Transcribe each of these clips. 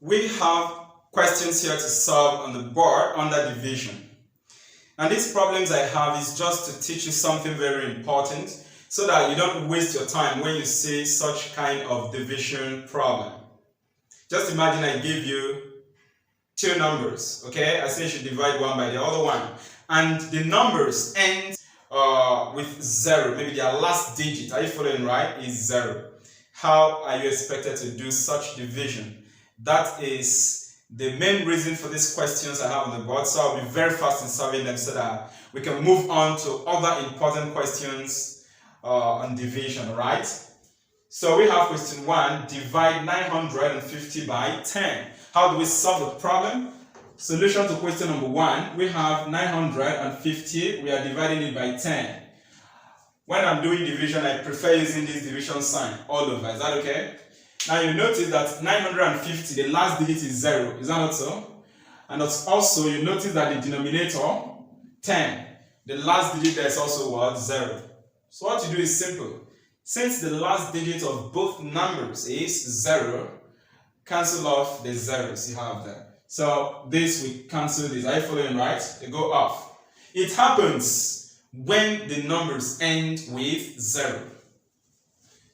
We have questions here to solve on the board under division. And these problems I have is just to teach you something very important so that you don't waste your time when you see such kind of division problem. Just imagine I give you two numbers, okay? I say you should divide one by the other one. And the numbers end with 0. Maybe their last digit, are you following right, is 0. How are you expected to do such division? That is the main reason for these questions I have on the board. So I'll be very fast in solving them so that we can move on to other important questions on division, right? So we have question 1, divide 950 by 10. How do we solve the problem? Solution to question number 1, we have 950, we are dividing it by 10. When I'm doing division, I prefer using this division sign all over. Is that okay? Now you notice that 950, the last digit is 0. Is that not so? And also you notice that the denominator, 10, the last digit there is also what? 0. So what you do is simple. Since the last digit of both numbers is 0, cancel off the zeros you have there. So this we cancel this. Are you following right? They go off. It happens when the numbers end with 0.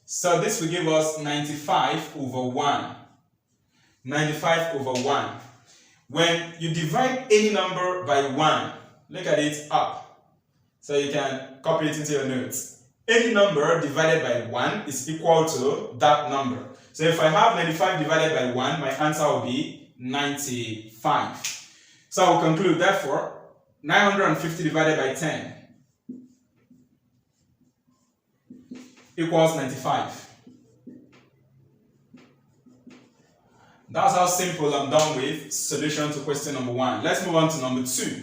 So this will give us 95 over 1. 95 over 1. When you divide any number by 1, look at it up. So you can copy it into your notes. Any number divided by 1 is equal to that number. So if I have 95 divided by 1, my answer will be 95. So I will conclude, therefore, 950 divided by 10 equals 95. That's how simple I'm done with solution to question number 1. Let's move on to number 2.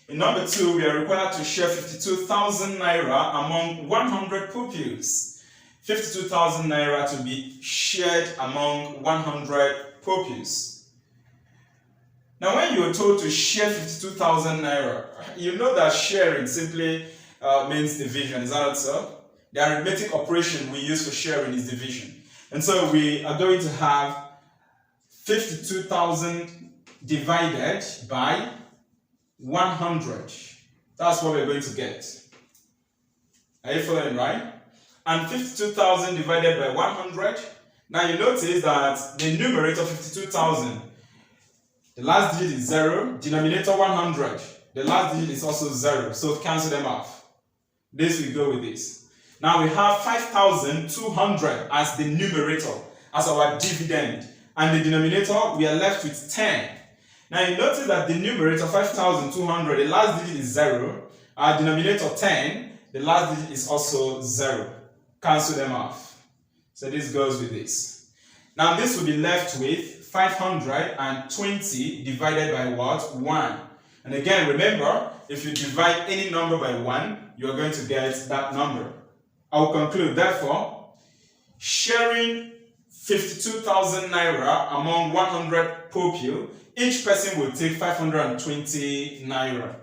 In number 2, we are required to share 52,000 naira among 100 pupils. 52,000 naira to be shared among 100 pupils. Now, when you are told to share 52,000 naira, you know that sharing simply means division. Is that not so? The arithmetic operation we use for sharing is division. And so we are going to have 52,000 divided by 100. That's what we're going to get. Are you following right? And 52,000 divided by 100. Now you notice that the numerator 52,000, the last digit is 0, denominator 100, the last digit is also 0, so cancel them off. This will go with this. Now we have 5,200 as the numerator, as our dividend, and the denominator we are left with 10. Now you notice that the numerator 5,200, the last digit is 0, our denominator 10, the last digit is also 0. Cancel them off. So this goes with this. Now this will be left with 520 divided by what? 1. And again, remember, if you divide any number by 1, you are going to get that number. I will conclude, therefore, sharing 52,000 naira among 100 pupils, each person will take 520 naira.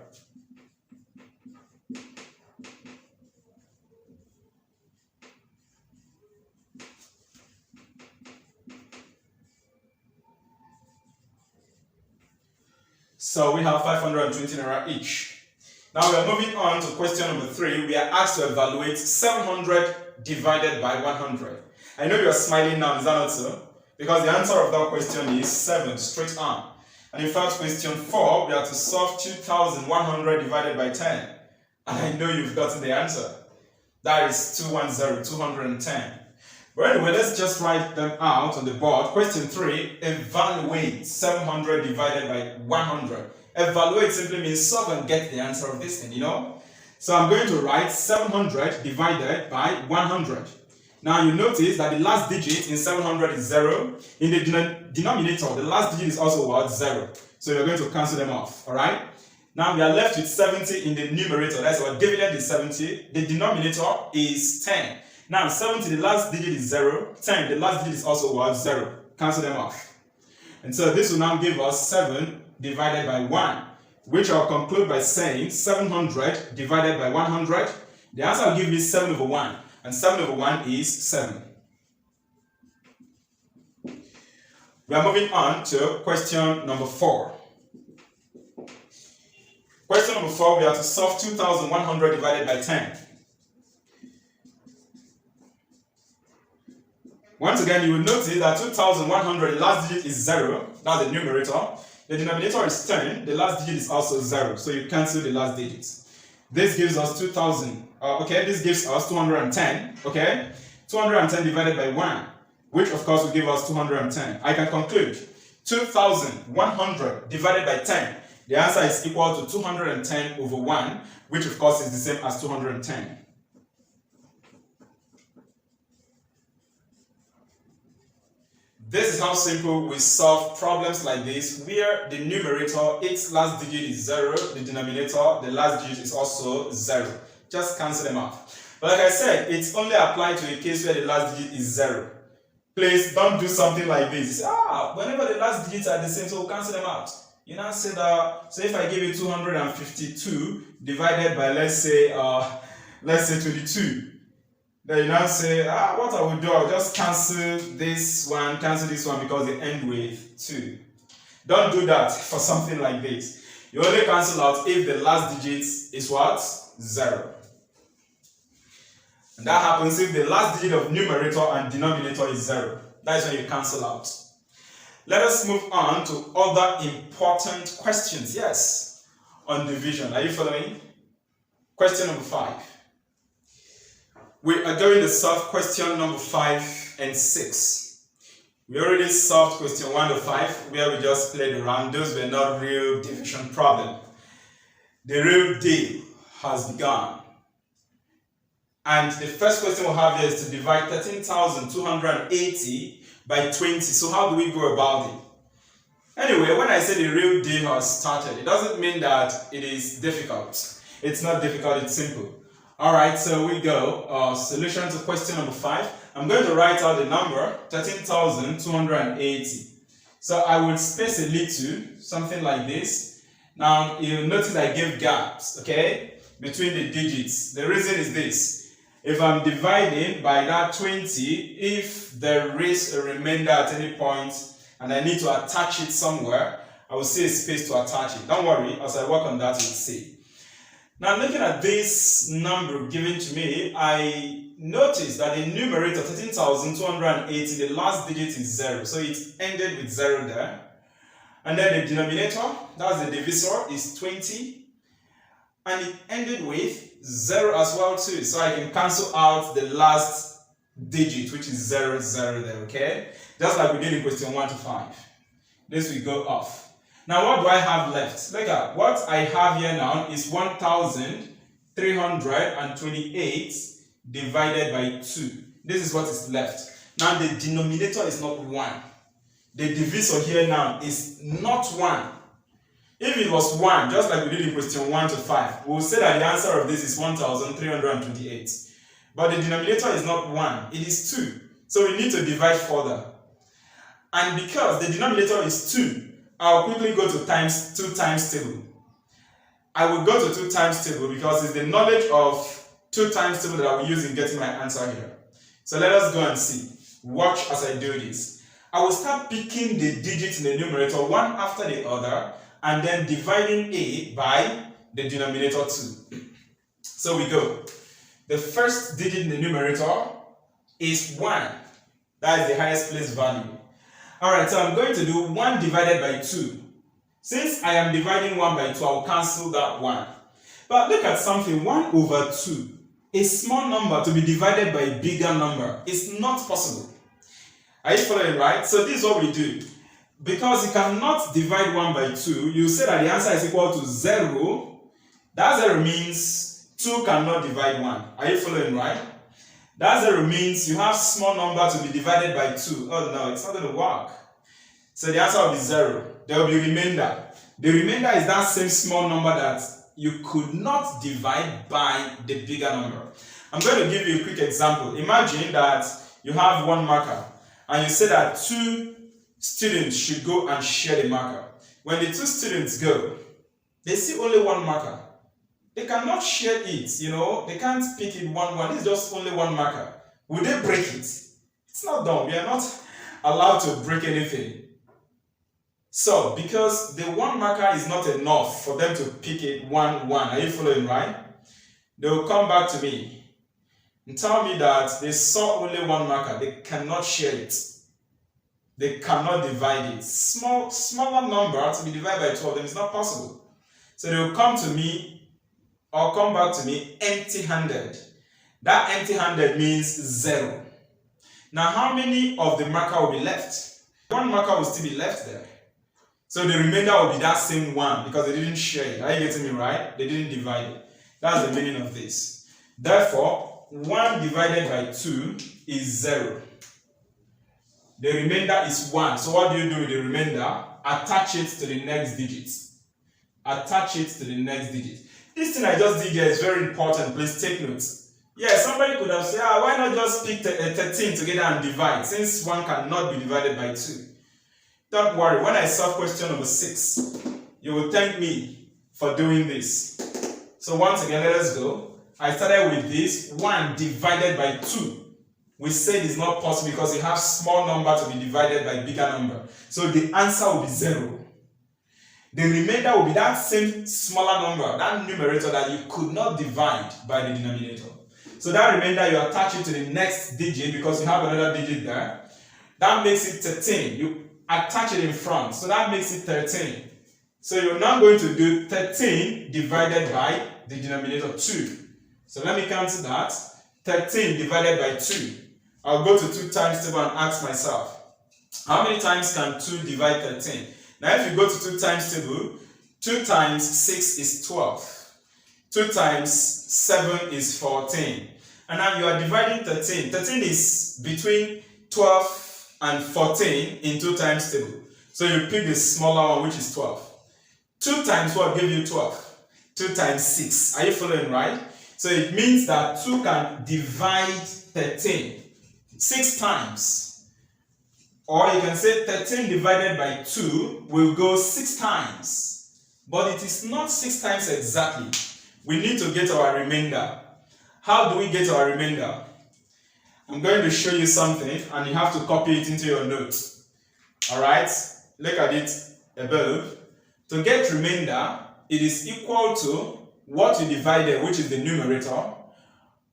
So we have 520 naira each. Now we are moving on to question number 3. We are asked to evaluate 700 divided by 100. I know you are smiling now, is that not so? Because the answer of that question is 7, straight on. And in fact, question 4, we have to solve 2,100 divided by 10. And I know you've gotten the answer. That is 210, 210. But anyway, let's just write them out on the board. Question 3, evaluate 700 divided by 100. Evaluate simply means solve and get the answer of this thing, you know. So I'm going to write 700 divided by 100. Now you notice that the last digit in 700 is 0. In the denominator, the last digit is also what? 0. So you're going to cancel them off, alright? Now we are left with 70 in the numerator. That's our dividend is 70. The denominator is 10. Now 70, the last digit is 0. 10, the last digit is also what? 0. Cancel them off. And so this will now give us 7 divided by 1, which I'll conclude by saying 700 divided by 100. The answer will give me 7 over 1. And 7 over 1 is 7. We are moving on to question number 4. Question number 4, we have to solve 2,100 divided by 10. Once again, you will notice that 2,100, the last digit is 0, that's the numerator. The denominator is 10, the last digit is also 0, so you cancel the last digits. This gives us 2,000, this gives us 210, 210 divided by 1, which of course will give us 210. I can conclude, 2,100 divided by 10, the answer is equal to 210 over 1, which of course is the same as 210. This is how simple we solve problems like this, where the numerator, its last digit is 0, the denominator, the last digit is also 0. Just cancel them out. But like I said, it's only applied to a case where the last digit is 0. Please don't do something like this. Whenever the last digits are the same, so we'll cancel them out. You now say that, so if I give you 252 divided by, let's say 22, then you now say, what I will do, I'll just cancel this one because they end with 2. Don't do that for something like this. You only cancel out if the last digit is what? 0. And that happens if the last digit of numerator and denominator is 0. That is when you cancel out. Let us move on to other important questions. Yes, on division. Are you following? Question number 5. We are going to solve question number 5 and 6. We already solved question 1 to 5, where we just played around. Those were not real division problem. The real deal has begun. And the first question we'll have here is to divide 13,280 by 20. So how do we go about it? Anyway, when I say the real deal has started, it doesn't mean that it is difficult. It's not difficult, it's simple. Alright, so we go. Solution to question number 5. I'm going to write out the number 13,280. So I will space a little, something like this. Now you'll notice I gave gaps, between the digits. The reason is this. If I'm dividing by that 20, if there is a remainder at any point and I need to attach it somewhere, I will see a space to attach it. Don't worry, as I work on that, you'll see. Now looking at this number given to me, I notice that the numerator 13,280, the last digit is 0, so it ended with 0 there. And then the denominator, that's the divisor, is 20, and it ended with 0 as well too, so I can cancel out the last digit, which is 0 there, just like we did in question 1 to 5. This will go off. Now what do I have left? Look at what I have here now is 1,328 divided by 2. This is what is left. Now the denominator is not 1. The divisor here now is not 1. If it was 1, just like we did in question 1 to 5, we will say that the answer of this is 1,328. But the denominator is not 1, it is 2. So we need to divide further. And because the denominator is 2, I'll quickly go to 2 times table. I will go to 2 times table because it's the knowledge of 2 times table that I will use in getting my answer here. So let us go and see. Watch as I do this. I will start picking the digits in the numerator one after the other and then dividing it by the denominator 2. So we go. The first digit in the numerator is 1. That is the highest place value. Alright, so I'm going to do 1 divided by 2. Since I am dividing 1 by 2, I'll cancel that 1. But look at something, 1 over 2. A small number to be divided by a bigger number is not possible. Are you following, right? So this is what we do. Because you cannot divide 1 by 2, you say that the answer is equal to 0. That 0 means 2 cannot divide 1. Are you following, right? That 0 means you have small number to be divided by 2. Oh no, it's not going to work. So the answer will be 0. There will be remainder. The remainder is that same small number that you could not divide by the bigger number. I'm going to give you a quick example. Imagine that you have 1 marker and you say that 2 students should go and share the marker. When the 2 students go, they see only 1 marker. They cannot share it, they can't pick it one. It's just only 1 marker. Will they break it? It's not done. We are not allowed to break anything. So, because the 1 marker is not enough for them to pick it 1, 1, are you following, right? They will come back to me and tell me that they saw only 1 marker. They cannot share it. They cannot divide it. Smaller number to be divided by 2 of them is not possible. So they will come to me or come back to me empty-handed. That empty-handed means 0. Now, how many of the marker will be left? 1 marker will still be left there. So the remainder will be that same 1 because they didn't share it. Are you getting me right? They didn't divide it. That's the meaning of this. Therefore, 1 divided by 2 is 0. The remainder is 1. So what do you do with the remainder? Attach it to the next digit. Attach it to the next digit. This thing I just did here is very important. Please take notes. Yeah, somebody could have said, why not just pick 13 together and divide, since 1 cannot be divided by 2. Don't worry, when I solve question number 6, you will thank me for doing this. So once again, let us go. I started with this, 1 divided by 2. We said it's not possible because you have small number to be divided by bigger number. So the answer will be 0. The remainder will be that same smaller number, that numerator that you could not divide by the denominator. So that remainder, you attach it to the next digit because you have another digit there. That makes it 13. You attach it in front. So that makes it 13. So you're now going to do 13 divided by the denominator 2. So let me cancel that. 13 divided by 2. I'll go to 2 times table and ask myself, how many times can 2 divide 13? Now if you go to 2 times table, 2 times 6 is 12. 2 times 7 is 14. And now you are dividing 13. 13 is between 12 and 14 in 2 times table. So you pick the smaller one, which is 12. 2 times what give you 12? 2 times 6. Are you following, right? So it means that 2 can divide 13 6 times. Or you can say 13 divided by 2 will go 6 times. But it is not 6 times exactly. We need to get our remainder. How do we get our remainder? I'm going to show you something and you have to copy it into your notes. Alright? Look at it above. To get remainder, it is equal to what you divided, which is the numerator,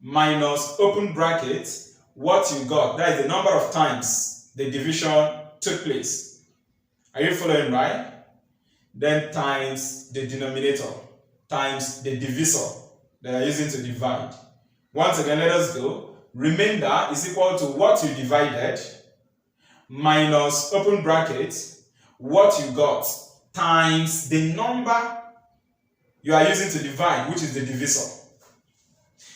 minus open bracket, what you got. That is the number of times the division took place. Are you following, right? Then times the denominator, times the divisor that are using to divide. Once again, let us go. Remainder is equal to what you divided, minus open bracket, what you got, times the number you are using to divide, which is the divisor.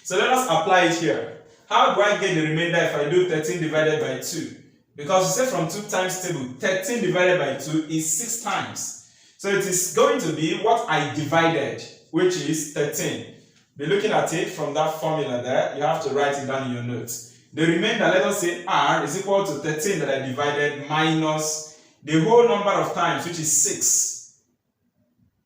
So let us apply it here. How do I get the remainder if I do 13 divided by 2? Because you say from 2 times table, 13 divided by 2 is 6 times. So it is going to be what I divided, which is 13. Be looking at it from that formula there. You have to write it down in your notes. The remainder, let us say R is equal to 13 that I divided minus the whole number of times, which is 6.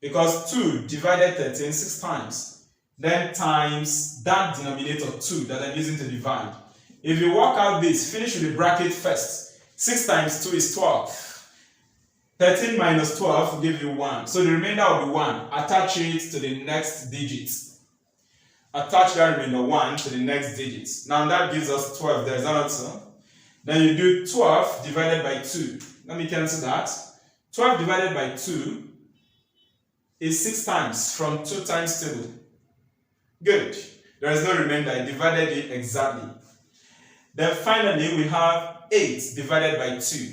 Because 2 divided 13 6 times. Then times that denominator 2 that I'm using to divide. If you work out this, finish with the bracket first. 6 times 2 is 12. 13 minus 12 will give you 1. So the remainder will be 1. Attach it to the next digit. Attach that remainder 1 to the next digit. Now that gives us 12. There's an answer. Then you do 12 divided by 2. Let me cancel that. 12 divided by 2 is 6 times from 2 times table. Good. There is no remainder. I divided it exactly. Then finally, we have 8 divided by 2.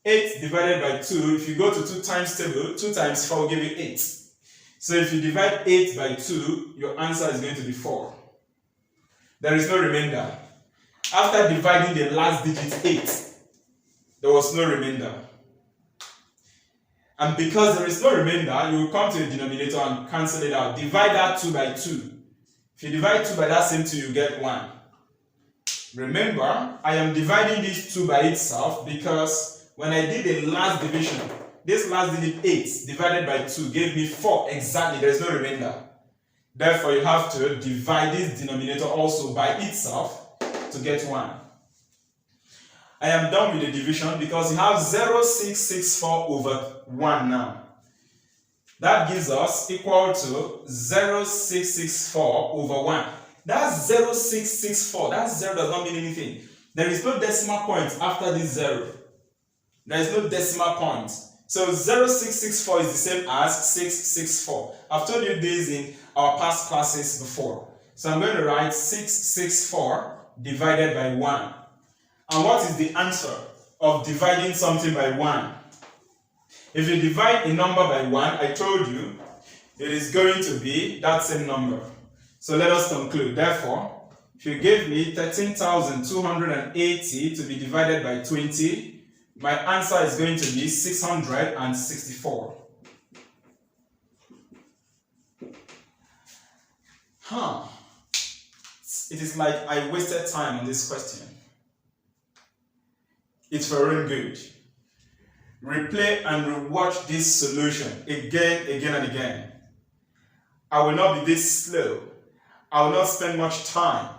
8 divided by 2, if you go to 2 times table, 2 times 4 will give you 8. So if you divide 8 by 2, your answer is going to be 4. There is no remainder. After dividing the last digit 8, there was no remainder. And because there is no remainder, you will come to the denominator and cancel it out. Divide that 2 by 2. If you divide 2 by that same 2, you get 1. Remember, I am dividing this 2 by itself because when I did the last division, this last digit 8 divided by 2 gave me 4 exactly. There is no remainder. Therefore, you have to divide this denominator also by itself to get 1. I am done with the division because you have 0.664 over 1 now. That gives us equal to 0.664 over 1. That's 0.664. That 0 does not mean anything. There is no decimal point after this 0. There is no decimal point. So 0.664 is the same as 664. I've told you this in our past classes before. So I'm going to write 664 divided by 1. And what is the answer of dividing something by 1? If you divide a number by 1, I told you, it is going to be that same number. So let us conclude. Therefore, if you give me 13,280 to be divided by 20, my answer is going to be 664. It is like I wasted time on this question. It's for your own good. Replay and rewatch this solution again and again. I will not be this slow. I will not spend much time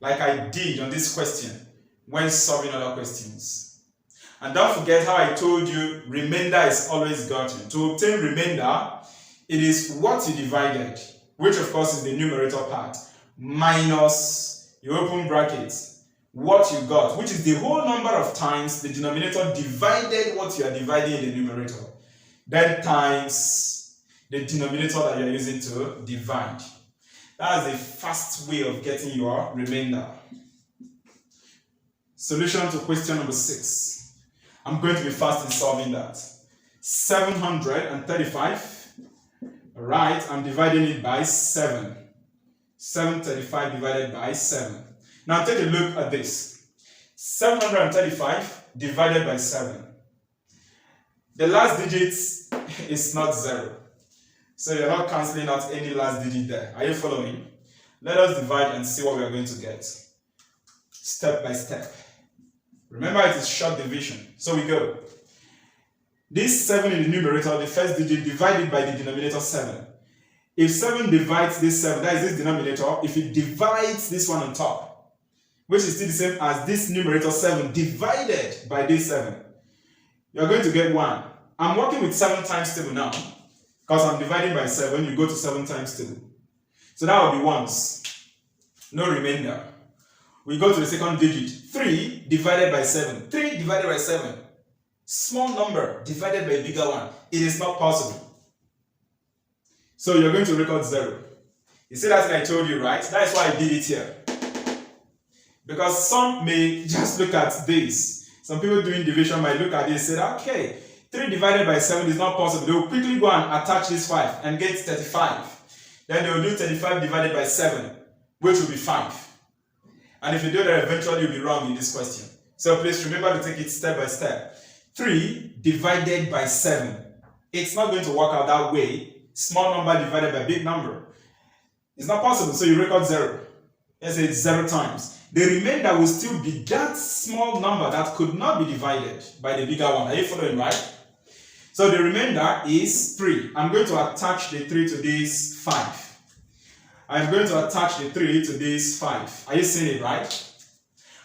like I did on this question when solving other questions. And don't forget how I told you remainder is always gotten. To obtain remainder, it is what you divided, which of course is the numerator part, minus, you open brackets, what you got, which is the whole number of times the denominator divided what you are dividing in the numerator, then times the denominator that you are using to divide. That is a fast way of getting your remainder. Solution to question number 6. I'm going to be fast in solving that. 735. Right, I'm dividing it by 7. 735 divided by 7. Now take a look at this. 735 divided by 7. The last digit is not 0. So you're not cancelling out any last digit there. Are you following? Let us divide and see what we are going to get. Step by step. Remember, it is short division. So we go. This 7 in the numerator, the first digit, divided by the denominator 7. If 7 divides this 7, that is this denominator, if it divides this one on top, which is still the same as this numerator 7 divided by this 7, you're going to get 1. I'm working with 7 times table now, because I'm dividing by 7, you go to 7 times table. So that will be ones. No remainder. We go to the second digit. 3 divided by 7. 3 divided by 7. Small number divided by a bigger one. It is not possible. So you're going to record 0. You see that's what I told you, right? That is why I did it here. Because some may just look at this. Some people doing division might look at this and say, okay, 3 divided by 7 is not possible. They will quickly go and attach this 5 and get 35. Then they will do 35 divided by 7, which will be 5. And if you do that, eventually you'll be wrong in this question. So please remember to take it step by step. 3 divided by 7. It's not going to work out that way. Small number divided by big number. It's not possible, so you record 0. Let's say it's 0 times. The remainder will still be that small number that could not be divided by the bigger one. Are you following, right? So the remainder is 3. I'm going to attach the 3 to this 5. I'm going to attach the 3 to this 5. Are you seeing it, right?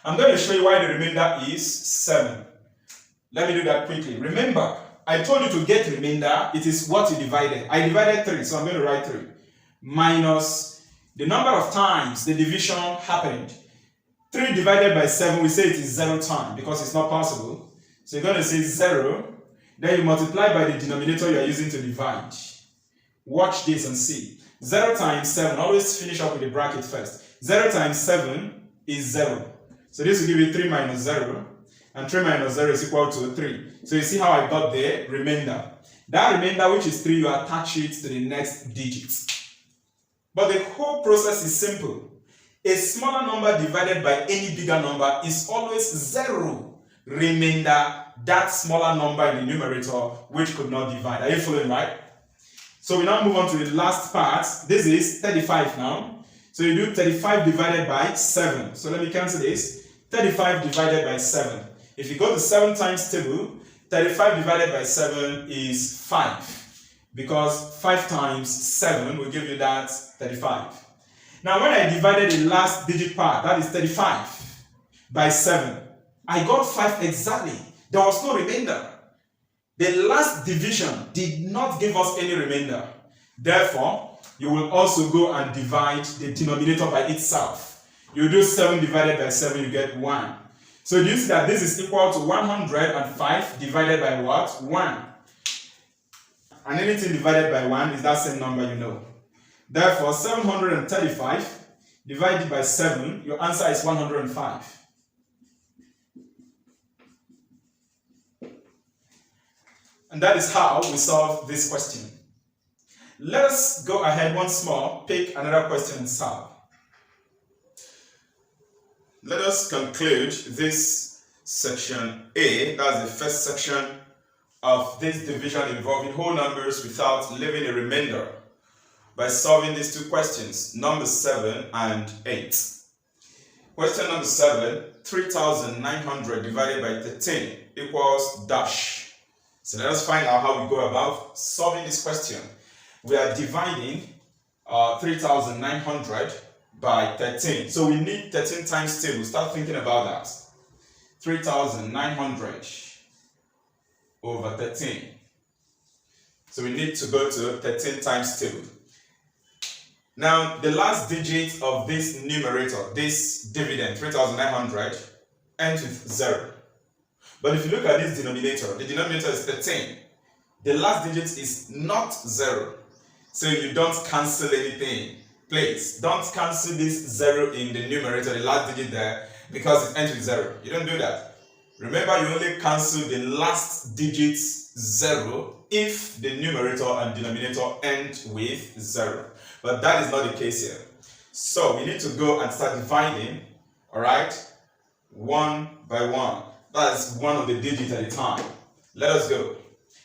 I'm going to show you why the remainder is 7. Let me do that quickly. Remember, I told you to get remainder, it is what you divided. I divided 3, so I'm going to write 3. Minus the number of times the division happened. 3 divided by 7, we say it is 0 time because it's not possible. So you're going to say 0. Then you multiply by the denominator you are using to divide. Watch this and see. 0 times 7, always finish up with the bracket first. 0 times 7 is 0. So this will give you 3 minus 0. And 3 minus 0 is equal to 3. So you see how I got the remainder. That remainder, which is 3, you attach it to the next digit. But the whole process is simple. A smaller number divided by any bigger number is always 0. Remainder, that smaller number in the numerator, which could not divide. Are you following, right? So we now move on to the last part. This is 35 now. So you do 35 divided by 7. So let me cancel this. 35 divided by 7. If you go to 7 times table, 35 divided by 7 is 5. Because 5 times 7 will give you that 35. Now when I divided the last digit part, that is 35, by 7, I got 5 exactly. There was no remainder. The last division did not give us any remainder. Therefore, you will also go and divide the denominator by itself. You do 7 divided by 7, you get 1. So do you see that this is equal to 105 divided by what? 1. And anything divided by 1 is that same number you know. Therefore, 735 divided by 7, your answer is 105. And that is how we solve this question. Let us go ahead once more, pick another question and solve. Let us conclude this section A, that's the first section of this division involving whole numbers without leaving a remainder, by solving these two questions, number 7 and 8. Question number 7, 3,900 divided by 13 equals dash. So let us find out how we go about solving this question. We are dividing 3,900 by 13. So we need 13 times table. Start thinking about that. 3,900 over 13. So we need to go to 13 times table. Now, the last digit of this numerator, this dividend, 3,900, ends with 0. But if you look at this denominator, the denominator is 13. The last digit is not 0. So you don't cancel anything. Please, don't cancel this 0 in the numerator, the last digit there, because it ends with 0. You don't do that. Remember, you only cancel the last digit 0 if the numerator and denominator end with 0. But that is not the case here. So we need to go and start dividing, alright, one by one. That's one of the digits at a time. Let us go.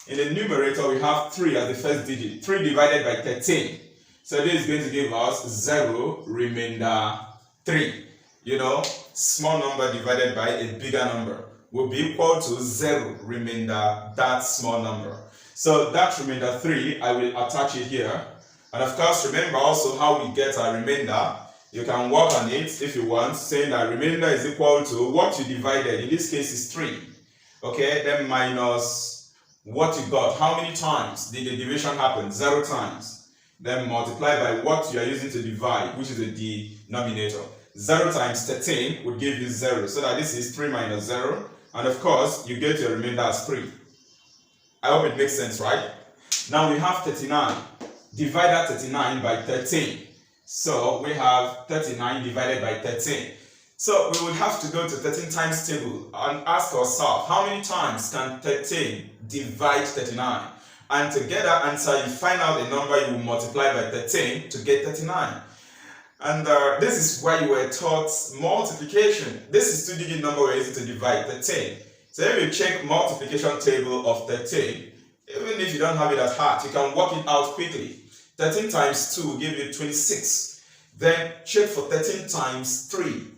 In the numerator, we have 3 as the first digit. 3 divided by 13. So this is going to give us 0 remainder 3. You know, small number divided by a bigger number will be equal to 0 remainder that small number. So that remainder 3, I will attach it here. And of course, remember also how we get our remainder. You can work on it if you want, saying that remainder is equal to what you divided. In this case, is 3. Okay, then minus what you got. How many times did the division happen? 0 times. Then multiply by what you are using to divide, which is the denominator. 0 times 13 would give you 0. So that this is 3 minus 0. And of course, you get your remainder as 3. I hope it makes sense, right? Now we have 39. Divide that 39 by 13. So we have 39 divided by 13. So we will have to go to 13 times table and ask ourselves, how many times can 13 divide 39? And to get that answer, you find out a number you will multiply by 13 to get 39. And this is where you were taught multiplication. This is 2-digit number we're using to divide 13. So if you check multiplication table of 13, even if you don't have it at heart, you can work it out quickly. 13 times 2 will give you 26. Then check for 13 times 3.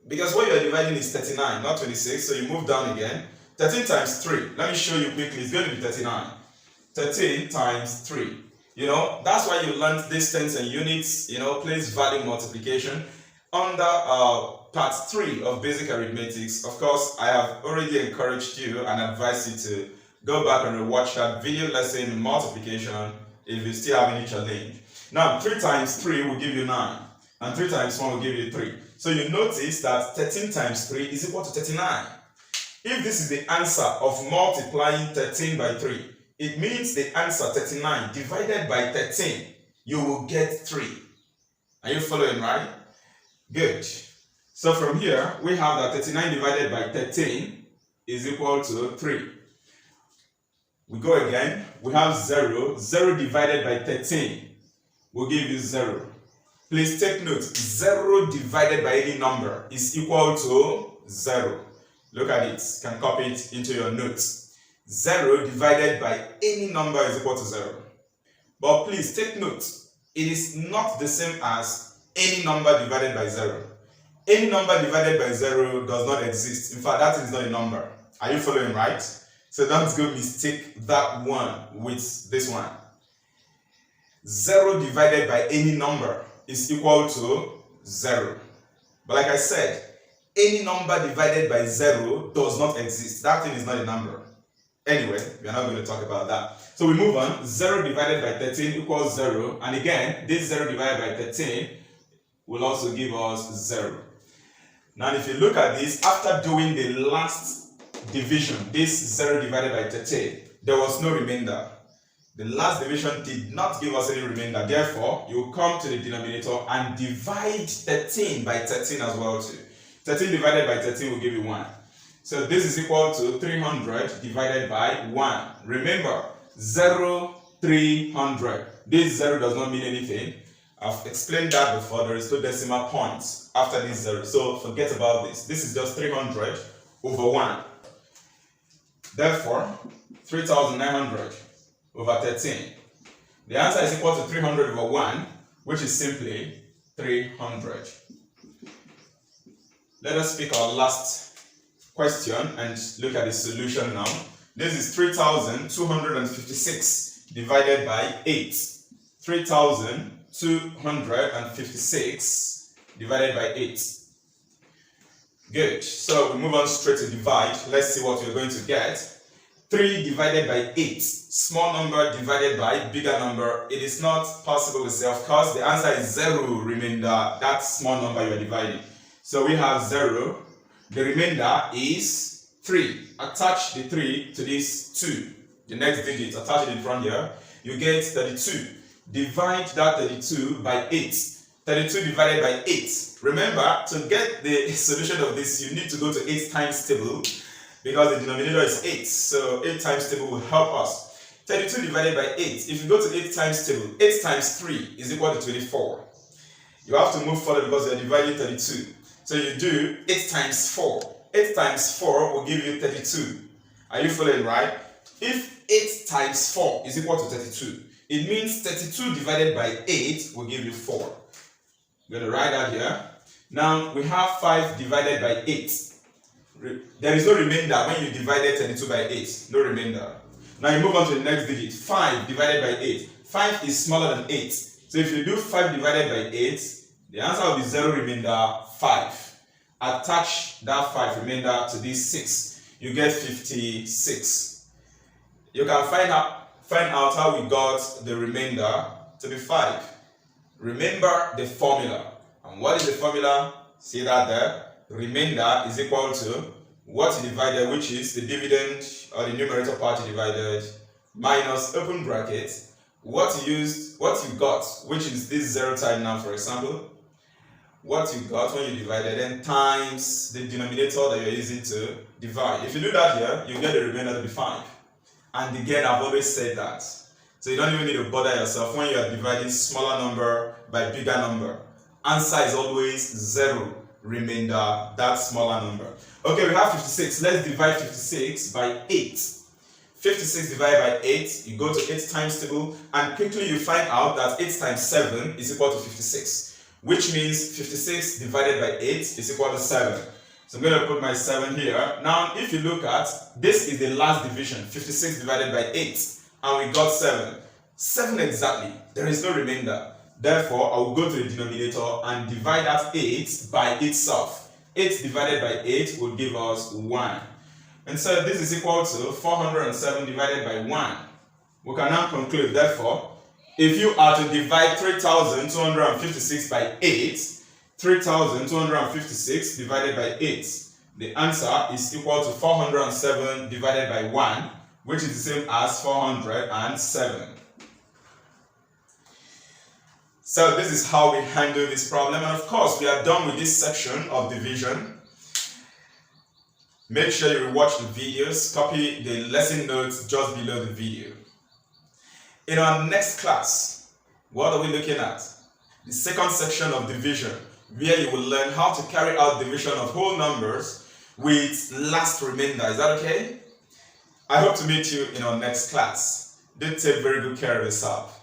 Because what you are dividing is 39, not 26. So you move down again. 13 times 3. Let me show you quickly. It's going to be 39. 13 times 3. You know, that's why you learned distance and units, you know, place value multiplication. Under part 3 of basic arithmetics, of course, I have already encouraged you and advised you to go back and rewatch that video lesson in multiplication if you still have any challenge. Now, 3 times 3 will give you 9. And 3 times 1 will give you 3. So you notice that 13 times 3 is equal to 39. If this is the answer of multiplying 13 by 3, it means the answer 39 divided by 13, you will get 3. Are you following, right? Good. So from here, we have that 39 divided by 13 is equal to 3. We go again. We have 0. 0 divided by 13 will give you 0. Please take note. 0 divided by any number is equal to 0. Look at it. You can copy it into your notes. 0 divided by any number is equal to 0. But please take note. It is not the same as any number divided by 0. Any number divided by 0 does not exist. In fact, that is not a number. Are you following, right? So don't go mistake that one with this one. 0 divided by any number is equal to 0. But like I said, any number divided by 0 does not exist. That thing is not a number. Anyway, we are not going to talk about that. So we move on. 0 divided by 13 equals 0. And again, this 0 divided by 13 will also give us 0. Now, if you look at this, after doing the last division, this 0 divided by 13, there was no remainder. The last division did not give us any remainder. Therefore, you come to the denominator and divide 13 by 13 as well too. 13 divided by 13 will give you 1. So this is equal to 300 divided by 1. Remember, 0, 300. This 0 does not mean anything. I've explained that before. There is no decimal points after this 0. So forget about this. This is just 300 over 1. Therefore, 3,900 over 13. The answer is equal to 300 over 1, which is simply 300. Let us pick our last question and look at the solution now. This is 3,256 divided by 8. 3,256 divided by 8. Good. So we move on straight to divide. Let's see what we're going to get. 3 divided by 8. Small number divided by bigger number. It is not possible to say, of course, the answer is 0 remainder. That small number you are dividing. So we have 0. The remainder is 3. Attach the 3 to this 2. The next digit, attach it in front here. You get 32. Divide that 32 by 8. 32 divided by 8. Remember, to get the solution of this, you need to go to 8 times table because the denominator is 8. So 8 times table will help us. 32 divided by 8. If you go to 8 times table, 8 times 3 is equal to 24. You have to move further because you are dividing 32. So you do 8 times 4. 8 times 4 will give you 32. Are you following, right? If 8 times 4 is equal to 32, it means 32 divided by 8 will give you 4. I'm going to write that here. Now, we have 5 divided by 8. There is no remainder when you divided 32 by 8. No remainder. Now, you move on to the next digit. 5 divided by 8. 5 is smaller than 8. So, if you do 5 divided by 8, the answer will be 0 remainder 5. Attach that 5 remainder to this 6. You get 56. You can find out how we got the remainder to be 5. Remember the formula. And what is the formula? See that there? Remainder is equal to what you divided, which is the dividend or the numerator part you divided, minus open bracket, what you got, which is this 0 time now, for example. What you got when you divided, then times the denominator that you're using to divide. If you do that here, you get the remainder to be 5. And again, I've always said that. So you don't even need to bother yourself when you are dividing smaller number by bigger number. Answer is always 0 remainder, that smaller number. Okay, we have 56. Let's divide 56 by 8. 56 divided by 8, you go to 8 times table, and quickly you find out that 8 times 7 is equal to 56. Which means 56 divided by 8 is equal to 7. So I'm going to put my 7 here. Now, if you look at, this is the last division, 56 divided by 8. And we got 7. 7 exactly. There is no remainder. Therefore, I will go to the denominator and divide that 8 by itself. 8 divided by 8 will give us 1. And so this is equal to 407 divided by 1. We can now conclude, therefore, if you are to divide 3,256 by 8, 3,256 divided by 8, the answer is equal to 407 divided by 1, which is the same as 407. So this is how we handle this problem. And of course, we are done with this section of division. Make sure you watch the videos, copy the lesson notes just below the video. In our next class, what are we looking at? The second section of division, where you will learn how to carry out division of whole numbers with last remainder. Is that okay? I hope to meet you in our next class. Do take very good care of yourself.